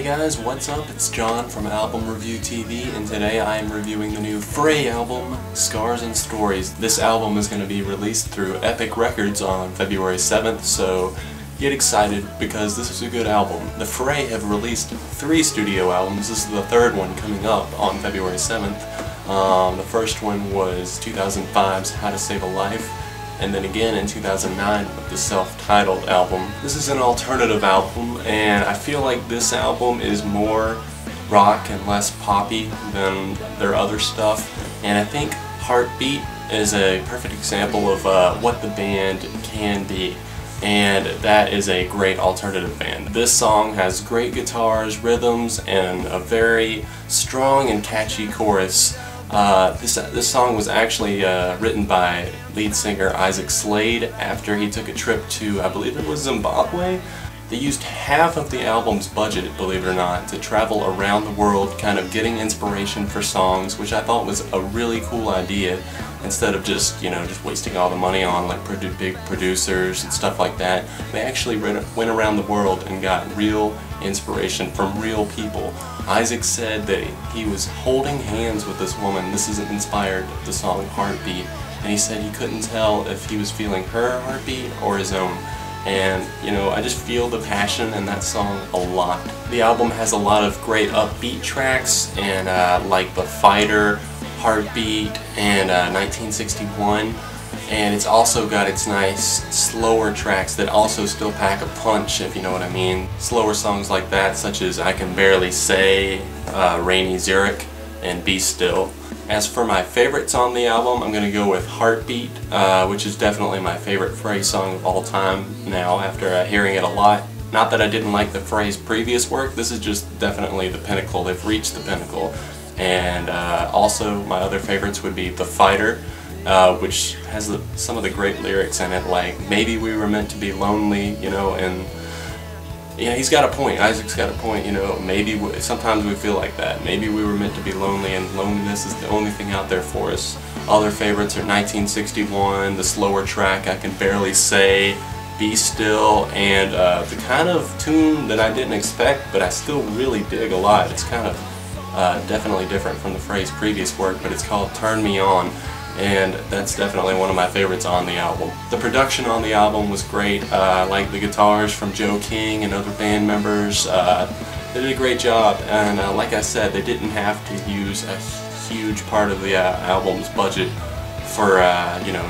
Hey guys, what's up? It's John from Album Review TV, and today I am reviewing the new Fray album, Scars and Stories. This album is going to be released through Epic Records on February 7th, so get excited because this is a good album. The Fray have released 3 studio albums. This is the 3rd one coming up on February 7th. The first one was 2005's How to Save a Life, and then again in 2009 with the self-titled album. This is an alternative album, and I feel like this album is more rock and less poppy than their other stuff, and I think Heartbeat is a perfect example of what the band can be, and that is a great alternative band. This song has great guitars, rhythms, and a very strong and catchy chorus. This song was actually written by lead singer Isaac Slade after he took a trip to, I believe it was Zimbabwe. They used half of the album's budget, believe it or not, to travel around the world kind of getting inspiration for songs, which I thought was a really cool idea, instead of just wasting all the money on like big producers and stuff like that. They actually went around the world and got real inspiration from real people. Isaac said that he was holding hands with this woman. This is inspired the song Heartbeat, and he said he couldn't tell if he was feeling her heartbeat or his own. And I just feel the passion in that song a lot. The album has a lot of great upbeat tracks, and like The Fighter, Heartbeat, and 1961. And it's also got its nice slower tracks that also still pack a punch, if you know what I mean. Slower songs like that, such as I Can Barely Say, Rainy Zurich, and Be Still. As for my favorites on the album, I'm going to go with Heartbeat, which is definitely my favorite Fray song of all time now after hearing it a lot. Not that I didn't like the Fray's previous work, this is just definitely the pinnacle. They've reached the pinnacle. And also my other favorites would be The Fighter, which has some of the great lyrics in it, like maybe we were meant to be lonely, and yeah, he's got a point. Isaac's got a point, maybe sometimes we feel like that. Maybe we were meant to be lonely, and loneliness is the only thing out there for us. Other favorites are 1961, the slower track I Can Barely Say, Be Still, and the kind of tune that I didn't expect, but I still really dig a lot. It's kind of definitely different from the Fray's previous work, but it's called Turn Me On, and that's definitely one of my favorites on the album. The production on the album was great. I like the guitars from Joe King and other band members. They did a great job, and like I said, they didn't have to use a huge part of the album's budget for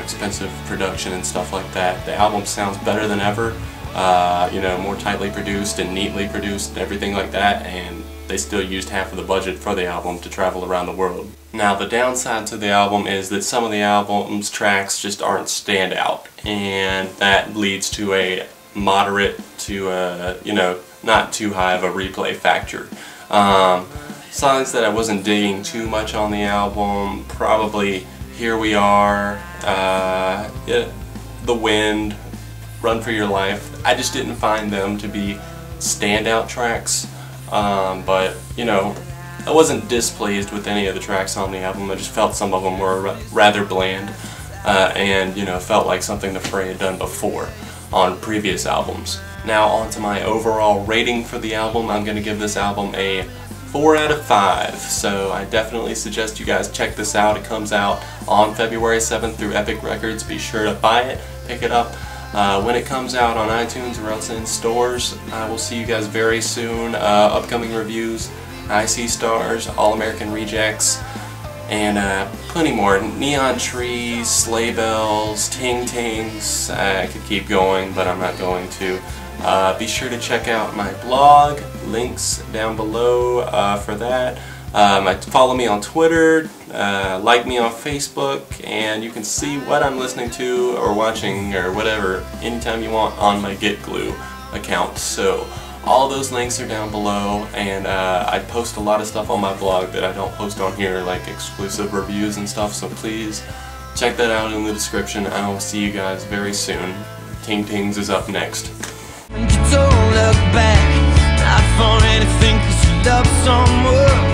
expensive production and stuff like that. The album sounds better than ever, more tightly produced and neatly produced and everything like that, and they still used half of the budget for the album to travel around the world. Now, the downside to the album is that some of the album's tracks just aren't standout, and that leads to a moderate to not too high of a replay factor. Songs that I wasn't digging too much on the album, probably Here We Are, The Wind, Run For Your Life. I just didn't find them to be standout tracks. But I wasn't displeased with any of the tracks on the album. I just felt some of them were rather bland, and felt like something the Fray had done before on previous albums. Now on to my overall rating for the album. I'm going to give this album a 4 out of 5, so I definitely suggest you guys check this out. It comes out on February 7th through Epic Records. Be sure to buy it, pick it up. When it comes out on iTunes or else in stores. I will see you guys very soon. Upcoming reviews, I See Stars, All American Rejects, and plenty more. Neon Trees, Sleigh Bells, Ting Tings. I could keep going, but I'm not going to. Be sure to check out my blog, links down below for that. Follow me on Twitter, like me on Facebook, and you can see what I'm listening to or watching or whatever anytime you want on my GetGlue account. So all those links are down below, and I post a lot of stuff on my blog that I don't post on here, like exclusive reviews and stuff, so please check that out in the description. I will see you guys very soon. Ting Tings is up next. Don't look back, not for anything, 'cause you love someone.